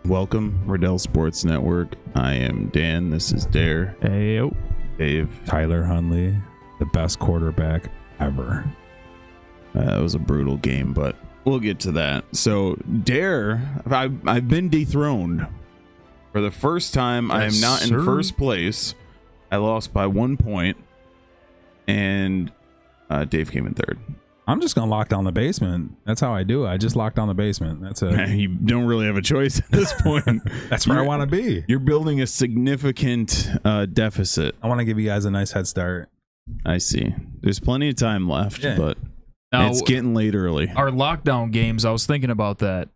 Welcome, Riddell Sports Network. I am Dan. This is Dare. Hey, yo. Dave. Tyler Huntley, the best quarterback ever. It was a brutal game, but we'll get to that. So, Dare, I've been dethroned. For the first time, I am not in first place. I lost by 1 point, and Dave came in third. I'm just going to lock down the basement. That's how I do it. I just lock down the basement. That's it. You don't really have a choice at this point. That's where I want to be. You're building a significant deficit. I want to give you guys a nice head start. I see. There's plenty of time left, but Now, it's getting late early. our lockdown games, I was thinking about that.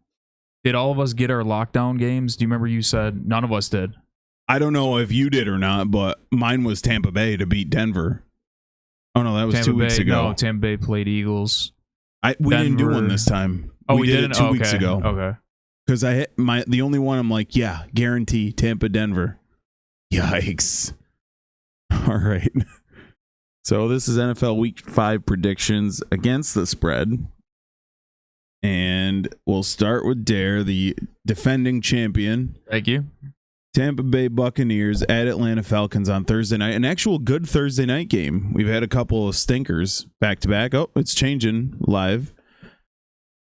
Did all of us get our lockdown games? Do you remember you said none of us did? I don't know if you did or not, but mine was Tampa Bay to beat Denver. Oh, no, that was Tampa 2 weeks Bay, ago. No, Tampa Bay played Eagles. We didn't do Denver. one this time. Oh, we did didn't? it 2 weeks ago. Okay. Because the only one I'm like, yeah, guarantee Tampa, Denver. Yikes. All right. So this is NFL Week 5 predictions against the spread. And we'll start with Dare, the defending champion. Thank you. Tampa Bay Buccaneers at Atlanta Falcons on Thursday night. An actual good Thursday night game. We've had a couple of stinkers back to back. Oh, it's changing live.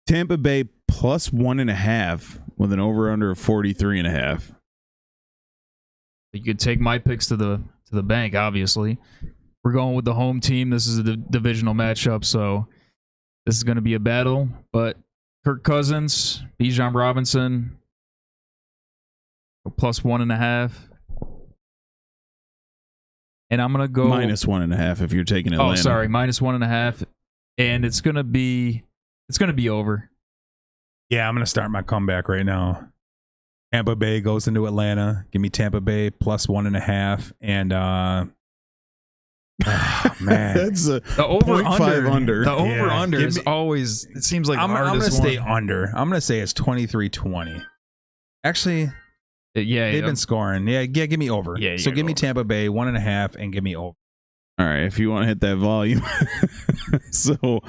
Tampa Bay plus 1.5 with an over-under of 43.5. You could take my picks to the bank, obviously. We're going with the home team. This is a divisional matchup, so this is going to be a battle. But Kirk Cousins, Bijan Robinson, plus 1.5. And I'm going to go... Minus 1.5 if you're taking Atlanta. Oh, sorry, minus 1.5. And it's going to be over. Yeah, I'm going to start my comeback right now. Tampa Bay goes into Atlanta. Give me Tampa Bay plus 1.5. And, man. That's a The over 0.5 under. The over under Give is me- always, it seems like I'm the going to hardest stay one. under. I'm going to say it's 23-20. Actually, Yeah, they've been scoring. Yeah, give me over. Yeah, you so gotta give me go over. Tampa Bay 1.5 and give me over. All right, if you want to hit that volume. So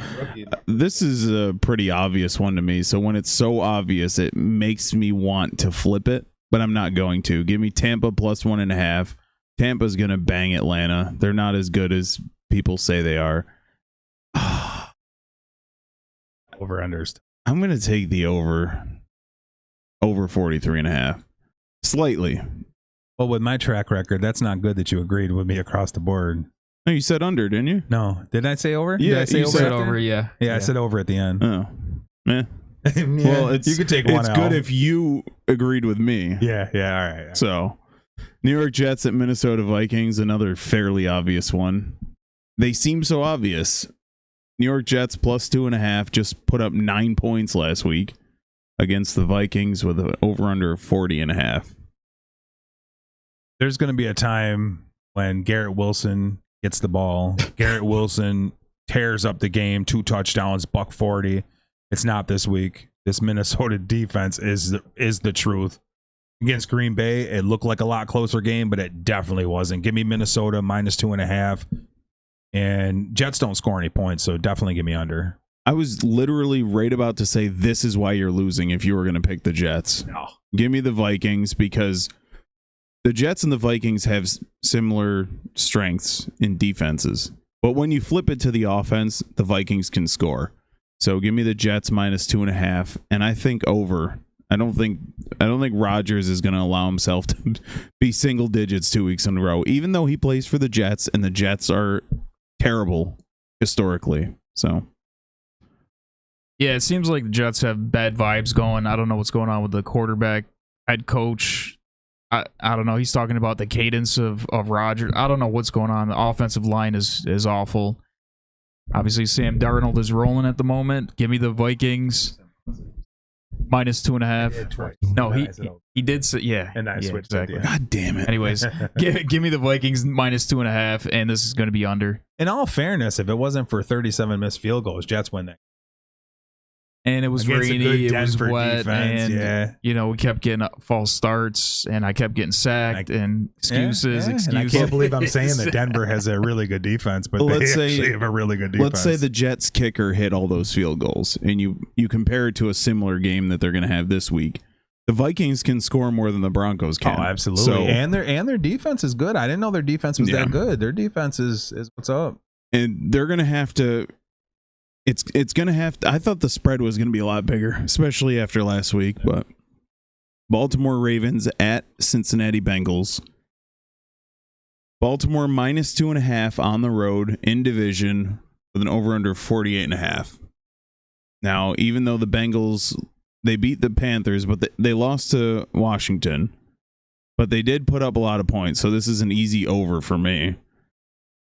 this is a pretty obvious one to me. So when it's so obvious, it makes me want to flip it, but I'm not going to. Give me Tampa plus 1.5. Tampa's going to bang Atlanta. They're not as good as people say they are. Over unders. I'm going to take the over 43.5. Slightly. Well, with my track record, that's not good that you agreed with me across the board. No, you said under, didn't you? No, did I say over? Yeah, did I say you over? said Said after? over, yeah. Yeah, I said over at the end. Oh. Meh. Yeah, Well, it's you could take one It's out. good if you agreed with me. Yeah, all right. So, New York Jets at Minnesota Vikings, another fairly obvious one. They seem so obvious. New York Jets plus 2.5 just put up 9 points last week against the Vikings with an over-under of 40.5. There's going to be a time when Garrett Wilson gets the ball. Garrett Wilson tears up the game, 2 touchdowns, $140. It's not this week. This Minnesota defense is the truth. Against Green Bay, it looked like a lot closer game, but it definitely wasn't. Give me Minnesota minus 2.5. And Jets don't score any points, so definitely give me under. I was literally right about to say this is why you're losing if you were going to pick the Jets. No. Give me the Vikings because the Jets and the Vikings have similar strengths in defenses. But when you flip it to the offense, the Vikings can score. So give me the Jets minus 2.5, and I think over. I don't think Rodgers is going to allow himself to be single digits 2 weeks in a row, even though he plays for the Jets, and the Jets are terrible historically. So Yeah, it seems like the Jets have bad vibes going. I don't know what's going on with the quarterback, head coach. I don't know. He's talking about the cadence of Rodgers. I don't know what's going on. The offensive line is awful. Obviously, Sam Darnold is rolling at the moment. Give me the Vikings minus 2.5. No, he did say, yeah. And I yeah, switched exactly. it. God damn it. Anyways, give me the Vikings minus 2.5, and this is going to be under. In all fairness, if it wasn't for 37 missed field goals, Jets win that. And it was Against a rainy, good it was Denver wet, defense, and yeah. you know we kept getting false starts, and I kept getting sacked, and excuses. And I can't believe I'm saying that Denver has a really good defense, but Well, they actually have a really good defense. Let's say the Jets kicker hit all those field goals, and you compare it to a similar game that they're going to have this week. The Vikings can score more than the Broncos can. Oh, absolutely. So, and their defense is good. I didn't know their defense was Yeah. that good. Their defense is what's up. and they're gonna have to. It's gonna have to. I thought the spread was gonna be a lot bigger, especially after last week. But Baltimore Ravens at Cincinnati Bengals. Baltimore minus 2.5 on the road in division with an over/under 48.5. Now, even though the Bengals they beat the Panthers, but they lost to Washington, but they did put up a lot of points, so this is an easy over for me.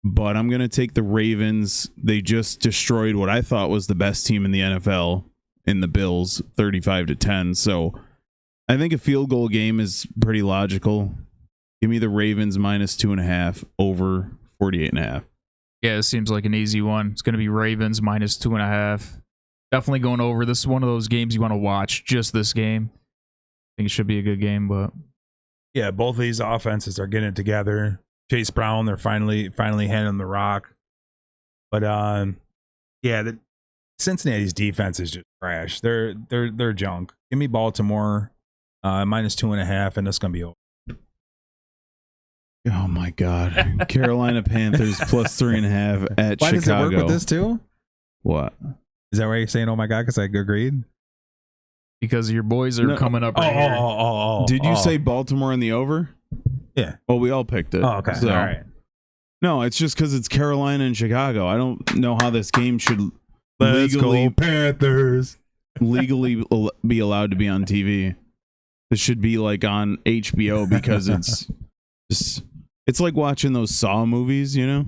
But I'm going to take the Ravens. They just destroyed what I thought was the best team in the NFL in the Bills, 35-10. So I think a field goal game is pretty logical. Give me the Ravens minus 2.5 over 48.5. Yeah, it seems like an easy one. It's going to be Ravens minus 2.5. Definitely going over. This is one of those games you want to watch. Just this game. I think it should be a good game, but Yeah, both of these offenses are getting it together. Chase Brown, they're finally handing the rock. But yeah, the Cincinnati's defense is just trash. They're junk. Give me Baltimore minus 2.5, and it's gonna be over. Oh my God. Carolina Panthers plus 3.5 at Why Chicago. does it work with this too? What? Is that why you're saying, "Oh my God"? Because I agreed. because your boys are No. coming up right here. Did you say Baltimore in the over? Yeah. Well, we all picked it. Oh, okay. So- All right. No, it's just because it's Carolina and Chicago. I don't know how this game should Let's legally go Panthers. legally be allowed to be on TV. This should be like on HBO because it's like watching those Saw movies, you know?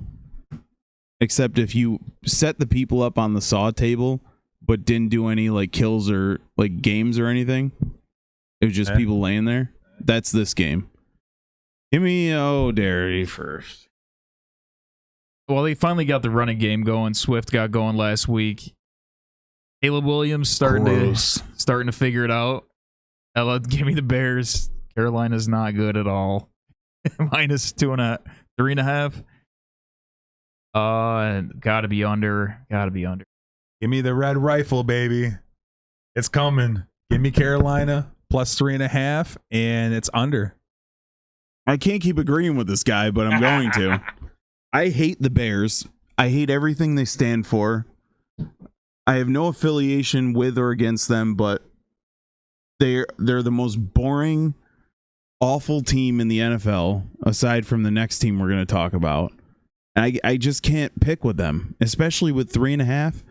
Except if you set the people up on the Saw table but didn't do any like kills or like games or anything. It was just Okay. people laying there. That's this game. Give me Dairy first. Well, they finally got the running game going. Swift got going last week. Caleb Williams starting to figure it out. Ella, give me the Bears. Carolina's not good at all. Minus 2.5, 3.5. Gotta be under. Give me the red rifle, baby. It's coming. Give me Carolina plus 3.5, and it's under. I can't keep agreeing with this guy, but I'm going to. I hate the Bears. I hate everything they stand for. I have no affiliation with or against them, but they're the most boring, awful team in the NFL, aside from the next team we're going to talk about. And I just can't pick with them, especially with 3.5.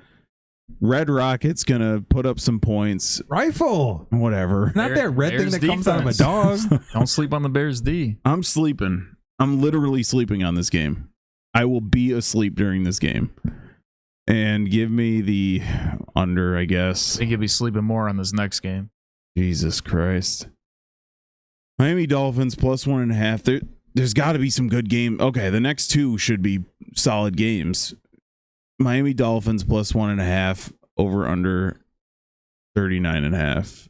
Red Rocket's going to put up some points. Rifle. Whatever. Not that red Bears thing that comes out of a defense. dog. Don't sleep on the Bears D. I'm sleeping. I'm literally sleeping on this game. I will be asleep during this game. And give me the under, I I guess. think you'll be sleeping more on this next game. Jesus Christ. Miami Dolphins plus 1.5. There's got to be some good game. Okay, the next two should be solid games. Miami Dolphins plus 1.5 over under 39.5.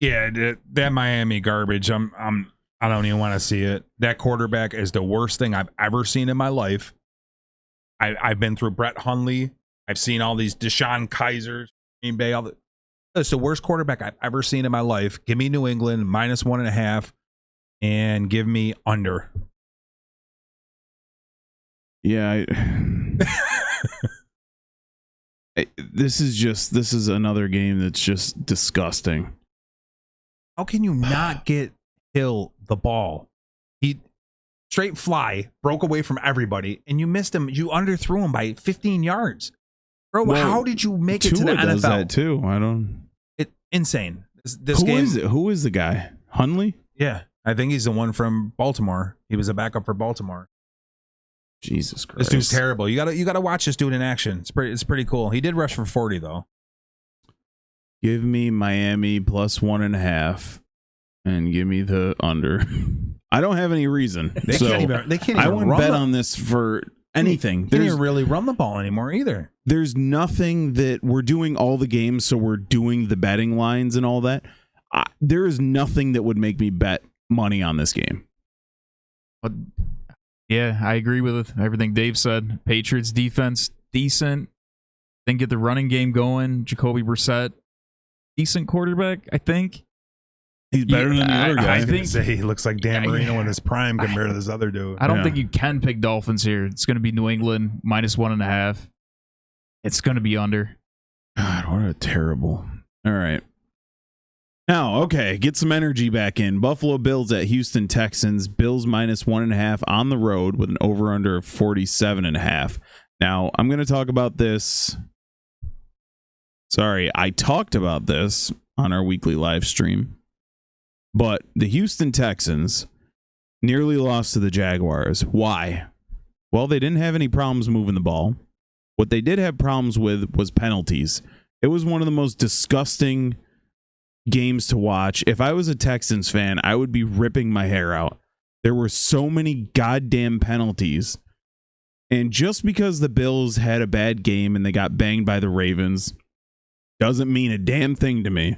Yeah, that Miami garbage. I don't even want to see it. That quarterback is the worst thing I've ever seen in my life. I've been through Brett Hundley. I've seen all these Deshaun Kaisers, Green Bay. It's the worst quarterback I've ever seen in my life. Give me New England minus 1.5, and give me under. Yeah, this is another game that's just disgusting. How can you not get Hill the ball? He straight fly, broke away from everybody, and you missed him. You underthrew him by 15 yards. Bro, Well, how did you make it to Tua the does NFL? that too. I don't. Insane. This Who game, is it? Who is the guy? Hundley? Yeah, I think he's the one from Baltimore. He was a backup for Baltimore. Jesus Christ. This dude's terrible. You gotta watch this dude in action. It's pretty cool. He did rush for 40 though. Give me Miami plus 1.5 and give me the under. I don't have any reason. They can't even I wouldn't run bet the, on this for anything. They can't even really run the ball anymore either. There's nothing that we're doing all the games, so we're doing the betting lines and all that. There is nothing that would make me bet money on this game. But yeah, I agree with everything Dave said. Patriots defense decent. Then get the running game going. Jacoby Brissett, decent quarterback, I think. He's better than the other guy. I was gonna say he looks like Dan Marino in his prime compared to this other dude. I don't think you can pick Dolphins here. It's going to be New England -1.5. It's going to be under. God, what a terrible. All right. Now, okay, get some energy back in. Buffalo Bills at Houston Texans. Bills -1.5 on the road with an over-under of 47.5. Now, I'm going to talk about this. Sorry, I talked about this on our weekly live stream. But the Houston Texans nearly lost to the Jaguars. Why? Well, they didn't have any problems moving the ball. What they did have problems with was penalties. It was one of the most disgusting games to watch. If I was a Texans fan, I would be ripping my hair out. There were so many goddamn penalties. And just because the Bills had a bad game and they got banged by the Ravens doesn't mean a damn thing to me.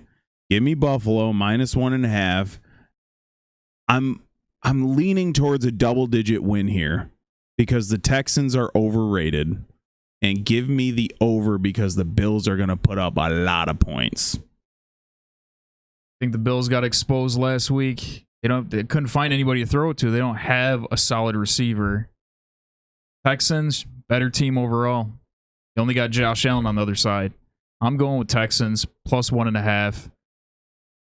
Give me Buffalo -1.5. I'm leaning towards a double-digit win here because the Texans are overrated. And give me the over because the Bills are going to put up a lot of points. I think the Bills got exposed last week. They couldn't find anybody to throw it to. They don't have a solid receiver. Texans, better team overall. You only got Josh Allen on the other side. I'm going with Texans +1.5.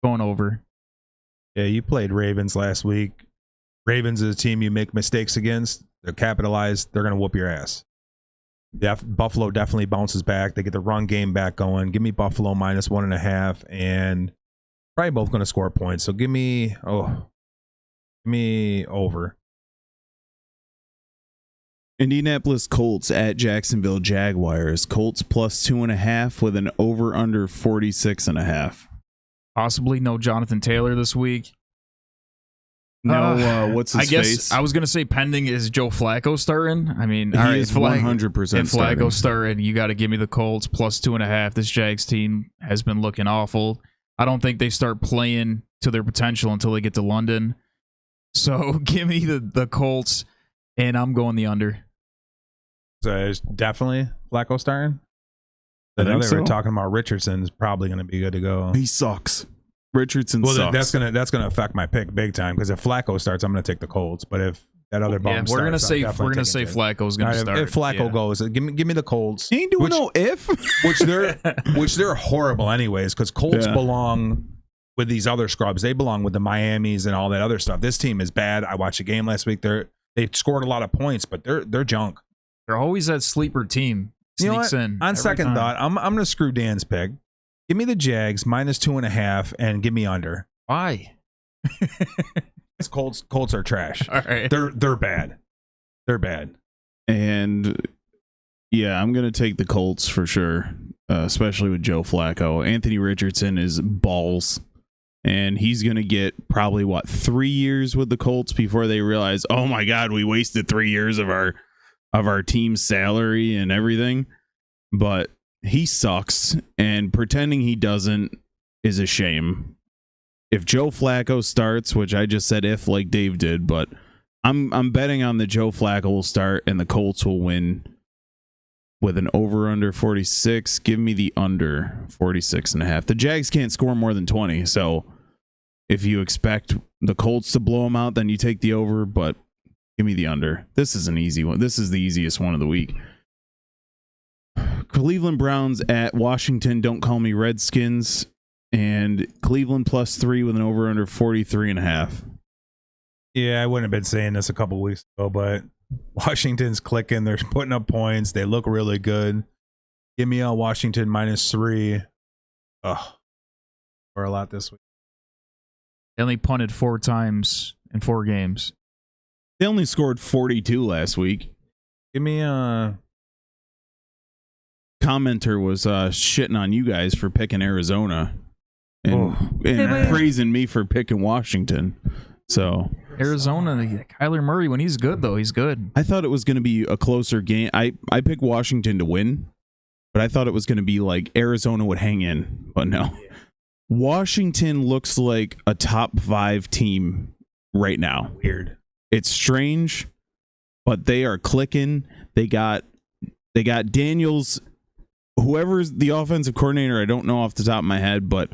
Going over. Yeah, you played Ravens last week. Ravens is a team you make mistakes against. They're capitalized. They're going to whoop your ass. Buffalo definitely bounces back. They get the run game back going. Give me Buffalo -1.5, and probably both going to score points. So give me over. Indianapolis Colts at Jacksonville Jaguars. Colts +2.5 with an over/under 46.5. Possibly no Jonathan Taylor this week. No, what's his I guess face? I was gonna say pending is Joe Flacco starting. I mean, He all right, is if Flacco- 100% if Flacco starting, you got to give me the Colts +2.5. This Jags team has been looking awful. I don't think they start playing to their potential until they get to London. So give me the Colts, and I'm going the under. So it's definitely Flacco starting. I I know think they so. were talking about Richardson's probably going to be good to go. He sucks. Richardson Well, sucks. that's gonna affect my pick big time because if Flacco starts, I'm gonna take the Colts. But if that other bum Yeah, starts, we're gonna say I'm definitely taking it. Flacco's All gonna right, start. if Flacco Yeah. goes, give me the Colts, He ain't doing no if. which they're horrible anyways because Colts belong with these other scrubs. They belong with the Miamis and all that other stuff. This team is bad. I watched a game last week. They scored a lot of points, but they're junk. They're always that sleeper team. You know Sneaks what? in On every second time. thought, I'm gonna screw Dan's pick. Give me the Jags -2.5 and give me under. Why? Because Colts are trash. All right. They're bad. They're bad. And yeah, I'm going to take the Colts for sure, especially with Joe Flacco. Anthony Richardson is balls, and he's going to get probably, 3 years with the Colts before they realize, oh my God, we wasted 3 years of our team's salary and everything. But he sucks, and pretending he doesn't is a shame. If Joe Flacco starts, which I just said if like Dave did, but I'm betting on the Joe Flacco will start and the Colts will win with an over/under 46. Give me the under 46.5. The Jags can't score more than 20, so if you expect the Colts to blow them out, then you take the over, but give me the under. This is an easy one. This is the easiest one of the week. Cleveland Browns at Washington. Don't call me Redskins. And Cleveland +3 with an over/under 43.5. Yeah, I wouldn't have been saying this a couple weeks ago, but Washington's clicking. They're putting up points. They look really good. Give me a Washington -3. Ugh, for a lot this week. They only punted 4 times in 4 games. They only scored 42 last week. Give me a. Commenter was shitting on you guys for picking Arizona and praising me for picking Washington. So Arizona, Kyler Murray, when he's good, though, he's good. I thought it was going to be a closer game. I picked Washington to win, but I thought it was going to be like Arizona would hang in, but no. Washington looks like a top 5 team right now. Weird. It's strange, but they are clicking. They got Daniels, whoever's the offensive coordinator, I don't know off the top of my head, but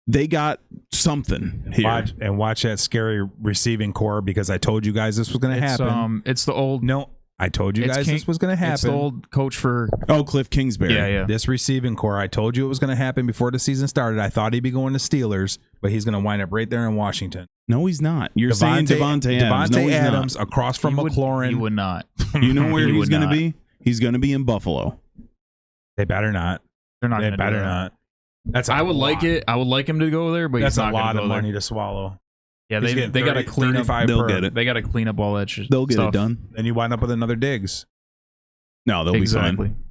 they got something here. Watch that scary receiving core, because I told you guys this was going to happen. It's the old. No, I told you It's guys King- this was going to happen. It's the old coach for. Oh, Cliff Kingsbury. Yeah. This receiving core, I told you it was going to happen before the season started. I thought he'd be going to Steelers, but he's going to wind up right there in Washington. No, he's not. You're saying Devontae Adams. No, he's Adams across from McLaurin. He would not. You know where He he's would going to not. be? He's going to be in Buffalo. They better not. They're not. They gonna better do that. not. That's. I would like it. I would like him to go there, but That's he's a not lot gonna of go money there. to swallow. Yeah, He's they getting got to 30, clean up. 35 They'll per. get it. They got to clean up all that shit. They'll get stuff. it done. Then you wind up with another Diggs. No, they'll Exactly. be fine.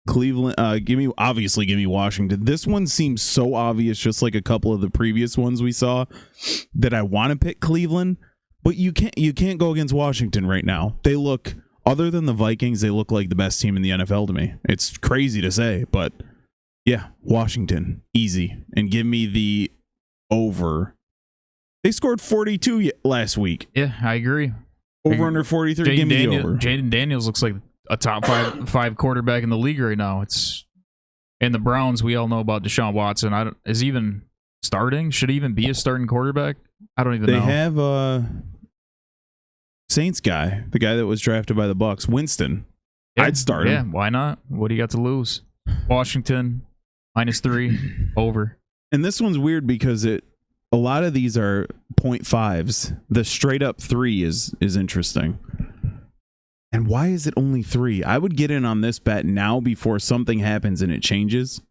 Cleveland, give me Washington. This one seems so obvious, just like a couple of the previous ones we saw, that I want to pick Cleveland, but you can't go against Washington right now. They look, other than the Vikings, they look like the best team in the NFL to me. It's crazy to say, but yeah, Washington, easy. And give me the over. They scored 42 last week. Yeah, I agree. Over under 43. Give me the over. Jaden Daniels looks like a top five quarterback in the league right now. And the Browns, we all know about Deshaun Watson. Is he even starting? Should he even be a starting quarterback? I don't even know. They have Saints guy, the guy that was drafted by the Bucks, Winston. Yeah, I'd start him. Yeah, why not? What do you got to lose? Washington -3 over. And this one's weird because a lot of these are 0.5s. The straight up 3 is interesting. And why is it only 3? I would get in on this bet now before something happens and it changes.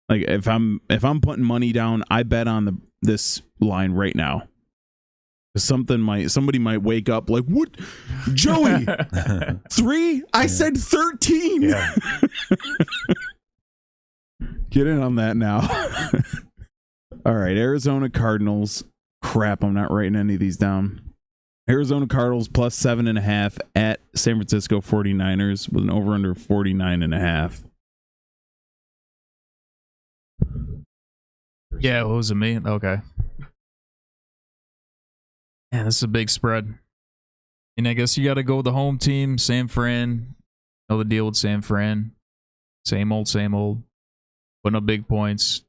Like if I'm putting money down, I bet on this line right now. Somebody might wake up like, what? Joey, 3? I said 13. Yeah. Get in on that now. All right, Arizona Cardinals. Crap, I'm not writing any of these down. Arizona Cardinals +7.5 at San Francisco 49ers with an over-under 49.5. Yeah, what was it, me? Okay. Yeah, this is a big spread. And I guess you got to go with the home team, San Fran. Know the deal with San Fran. Same old, same old. Putting up big points.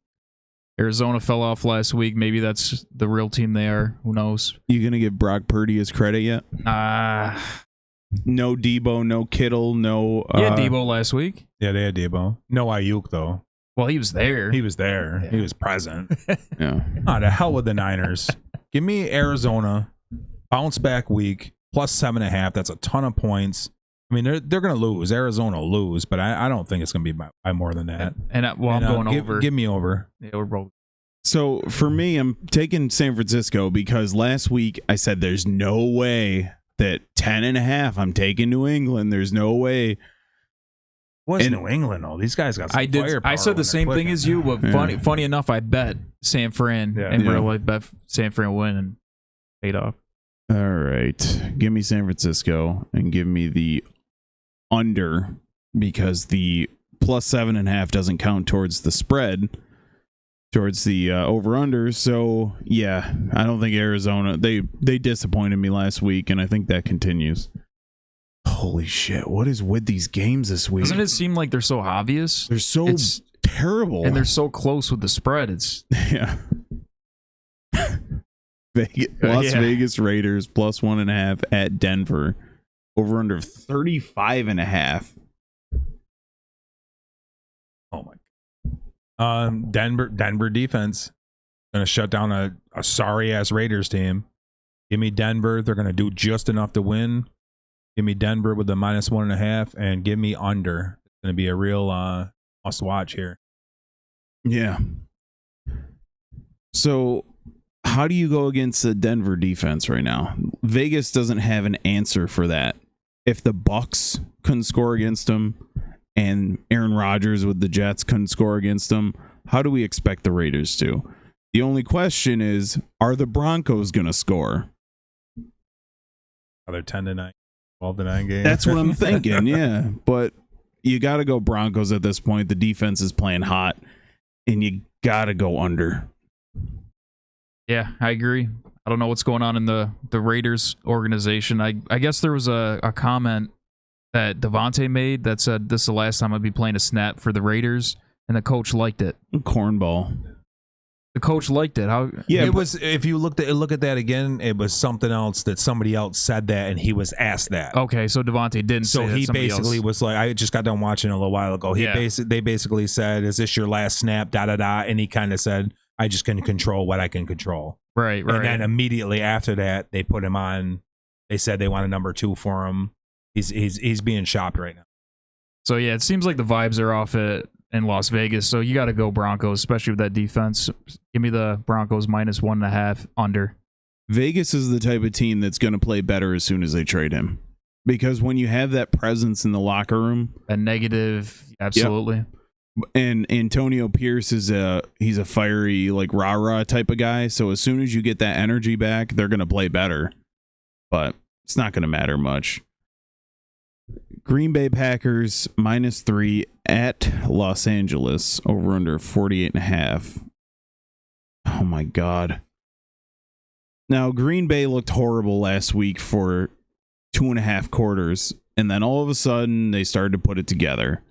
Arizona fell off last week. Maybe that's the real team they are. Who knows? You gonna give Brock Purdy his credit yet? No Debo, no Kittle, no. He had Debo last week. Yeah, they had Debo. No Ayuk though. Well, he was there. He was there. Yeah. He was present. Yeah. To hell with the Niners. Give me Arizona. Bounce back week +7.5. That's a ton of points. I mean, they're going to lose. Arizona will lose, but I don't think it's going to be by more than that. I'm going over. Give me over. Yeah, we're both. So for me, I'm taking San Francisco because last week I said there's no way that 10.5. I'm taking New England. There's no way. What's And- New England though? These guys got some I did. firepower I said when the they're same thing clicking. as you, but Yeah. funny enough, I bet San Fran Yeah. and Yeah. real life bet San Fran win and paid off. All right. Give me San Francisco and give me the under because the +7.5 doesn't count towards the spread, towards the over-under. So, yeah, I don't think Arizona, they disappointed me last week, and I think that continues. Holy shit. What is with these games this week? Doesn't it seem like they're so obvious? They're so It's terrible. and they're so close with the spread. It's yeah. Las Yeah. Vegas Raiders +1.5 at Denver. Over under 35.5. Oh my. Denver defense gonna shut down a sorry ass Raiders team. Give me Denver. They're gonna do just enough to win. Give me Denver with the -1.5 and give me under. It's gonna be a real must watch here. Yeah. So how do you go against the Denver defense right now? Vegas doesn't have an answer for that. If the Bucks couldn't score against them and Aaron Rodgers with the Jets couldn't score against them, how do we expect the Raiders to? The only question is, are the Broncos going to score? Another 10-9, 12-9 game. That's what I'm thinking, yeah. But you got to go Broncos at this point. The defense is playing hot, and you got to go under. yeah, I agree. I don't know what's going on in the Raiders organization. I guess there was a comment that Devontae made that said this is the last time I'd be playing a snap for the Raiders, and the coach liked it. Cornball. The coach liked it. How? Yeah, it was. If you look at that again, it was something else that somebody else said that, and he was asked that. Okay, so Devontae didn't. So say that, he somebody basically else. was like, I just got done watching it a little while ago. They basically said, "Is this your last snap?" Da da da, and he kind of said, "I just can control what I can control." Right. And then immediately after that, they put him on. They said they want a number 2 for him. He's being shopped right now. So yeah, it seems like the vibes are off in Las Vegas. So you got to go Broncos, especially with that defense. Give me the Broncos -1.5 under. Vegas is the type of team that's going to play better as soon as they trade him, because when you have that presence in the locker room, A negative, absolutely. and Antonio Pierce he's a fiery, like, rah-rah type of guy. So as soon as you get that energy back, they're going to play better. But it's not going to matter much. Green Bay Packers -3 at Los Angeles, over under 48.5. Oh my God. Now, Green Bay looked horrible last week for 2.5 quarters, and then all of a sudden they started to put it together.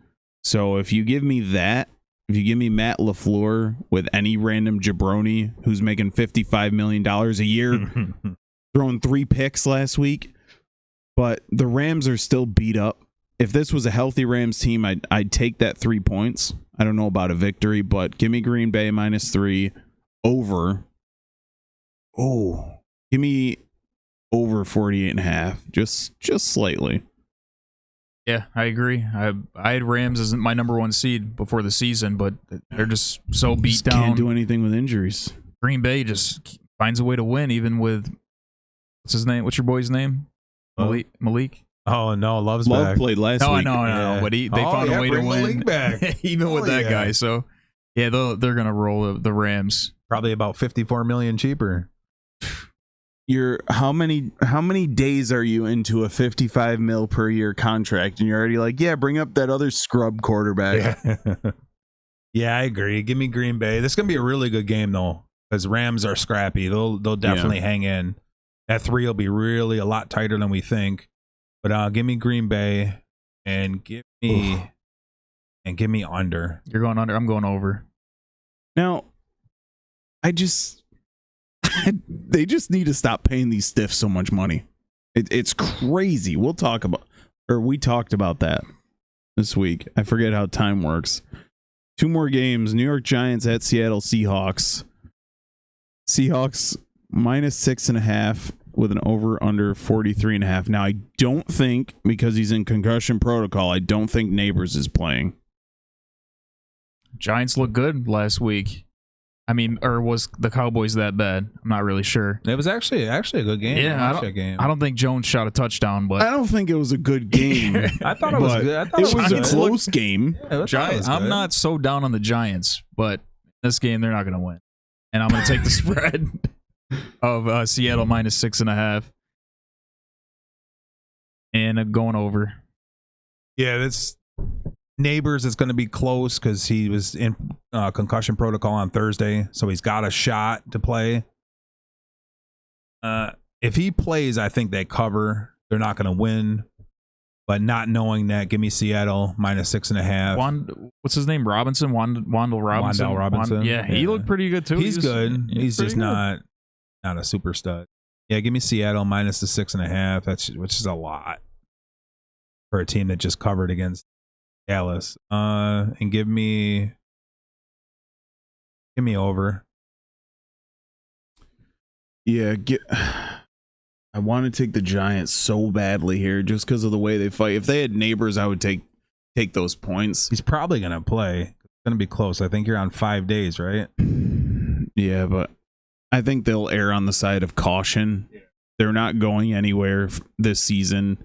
So if you give me that, if you give me Matt LaFleur with any random jabroni who's making $55 million a year, throwing 3 picks last week, but the Rams are still beat up. If this was a healthy Rams team, I'd take that 3 points. I don't know about a victory, but give me Green Bay -3 over. Oh, give me over 48.5, just slightly. Yeah, I agree. I had Rams as my number 1 seed before the season, but they're just so beat Just down. can't do anything with injuries. Green Bay just finds a way to win, even with what's his name? What's your boy's name? Malik. Oh no, Love's Love back. played last No, I week. know, Yeah. but they found a way to bring win, Malik back. even with that yeah. guy. So yeah, they're gonna roll the Rams. Probably about 54 million cheaper. How many days are you into a 55 mil per year contract, and you're already like, yeah, bring up that other scrub quarterback. Yeah, I agree. Give me Green Bay. This is gonna be a really good game though, because Rams are scrappy. They'll definitely hang in. That 3 will be really a lot tighter than we think. But give me Green Bay and give me under. You're going under. I'm going over. Now, they just need to stop paying these stiffs so much money. It's crazy. We talked about that this week. I forget how time works. 2 more games. New York Giants at Seattle Seahawks. Seahawks -6.5 with an over under 43.5. Now, I don't think, because he's in concussion protocol, I don't think Neighbors is playing. Giants look good last week. I mean, or was the Cowboys that bad? I'm not really sure. It was actually a good game. Yeah, I don't think Jones shot a touchdown, but I don't think it was a good game. I thought it was but good. I thought it was a good. close game. Yeah, I thought it Giants. was I'm good. not so down on the Giants, but this game they're not going to win, and I'm going to take the spread of Seattle -6.5, and going over. Yeah, that's Neighbors is going to be close because he was in concussion protocol on Thursday, so he's got a shot to play. If he plays, I think they cover. They're not going to win, but not knowing that, give me Seattle -6.5. What's his name? Robinson? Wandell Robinson? Wandell Robinson. Yeah, he looked pretty good too. He's good. He's just pretty not a super stud. Yeah, give me Seattle -6.5. Which is a lot for a team that just covered against Dallas. And give me over. Yeah, I want to take the Giants so badly here just because of the way they fight. If they had Neighbors, I would take those points. He's probably gonna play. It's gonna be close. I think you're on 5 days, right? Yeah, but I think they'll err on the side of caution. They're not going anywhere this season.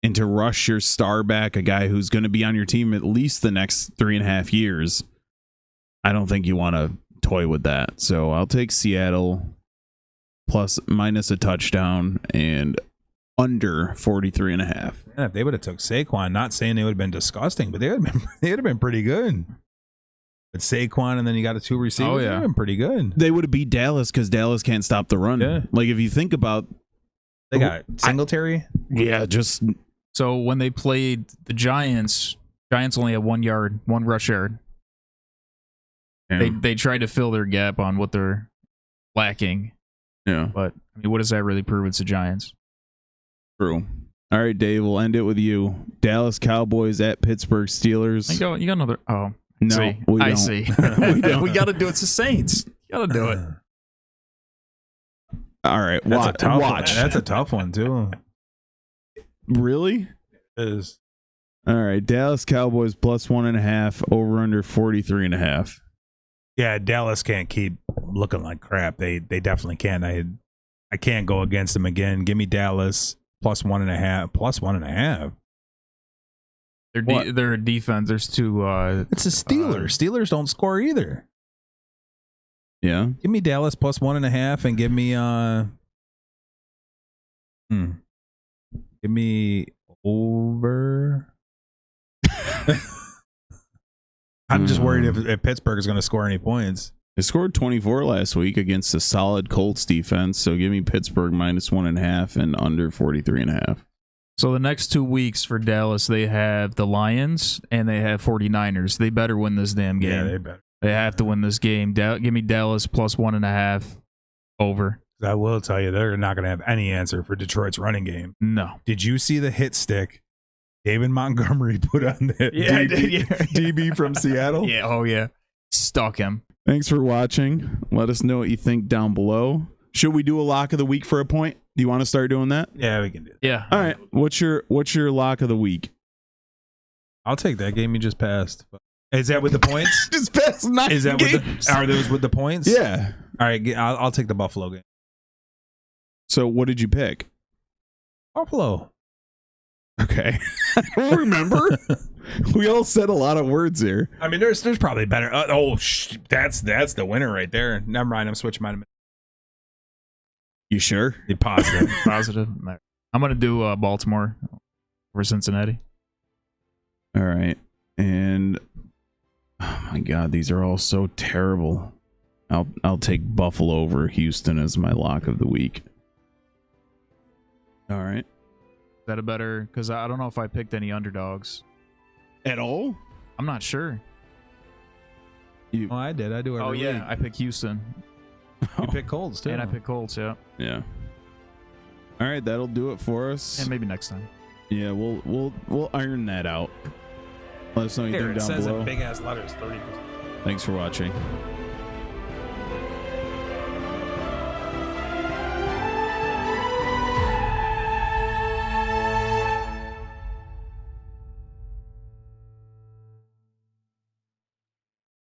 And to rush your star back, a guy who's going to be on your team at least the next 3.5 years, I don't think you want to toy with that. So I'll take Seattle minus a touchdown and under 43.5. And if they would have took Saquon, not saying they would have been disgusting, but they would have been pretty good. But Saquon, and then you got a 2 receivers. Oh, yeah. They would have been pretty good. They would have beat Dallas because Dallas can't stop the run. Yeah. Like, if you think about... They got Singletary. Yeah, just... So when they played the Giants only had 1 rush yard. Yeah. They tried to fill their gap on what they're lacking, Yeah, but I mean, what does that really prove? It's the Giants. true. All right, Dave, we'll end it with you. Dallas Cowboys at Pittsburgh Steelers. You got another. Oh, No, see, we don't. I see. We don't. We got to do it. It's the Saints. You got to do it. All right, That's a tough watch. One. That's a tough one too. Really? It is. All right, Dallas Cowboys plus 1.5, over under 43.5. Yeah, Dallas can't keep looking like crap. They definitely can't. I can't go against them again. Give me Dallas plus 1.5. Plus 1.5. Their defense. There's two. It's the Steelers. Steelers don't score either. Yeah. Give me Dallas plus 1.5 and give me give me over. I'm just worried if Pittsburgh is going to score any points. They scored 24 last week against a solid Colts defense, so give me Pittsburgh minus 1.5 and under 43.5. So the next 2 weeks for Dallas, they have the Lions and they have 49ers. They better win this damn game. Yeah, they better. They have to win this game. Give me Dallas plus 1.5 over. I will tell you, they're not going to have any answer for Detroit's running game. No. Did you see the hit stick David Montgomery put on the I did, yeah. DB from Seattle? Yeah. Oh yeah. Stuck him. Thanks for watching. Let us know what you think down below. Should we do a lock of the week for a point? Do you want to start doing that? Yeah, we can do it. Yeah. All right. What's your lock of the week? I'll take that game you just passed. Is that with the points? Just past 9 Is that games. are those with the points? Yeah. All right, I'll take the Buffalo game. So what did you pick? Buffalo. Okay. I don't remember. We all said a lot of words here. I mean, there's probably better. That's the winner right there. Never mind. I'm switching mine. You sure? Be positive. Positive. I'm gonna do Baltimore over Cincinnati. All right. And oh my God, these are all so terrible. I'll take Buffalo over Houston as my lock of the week. All right. Is that a better? Because I don't know if I picked any underdogs. At all? I'm not sure. Oh, I did. I do it. Oh yeah, I picked Houston You pick Colts too. and I picked Colts. Yeah, Yeah. All right, that'll do it for us. and maybe next time. Yeah, we'll iron that out. Let us know what you Here think it down says below. in big ass letters 30%. Thanks for watching.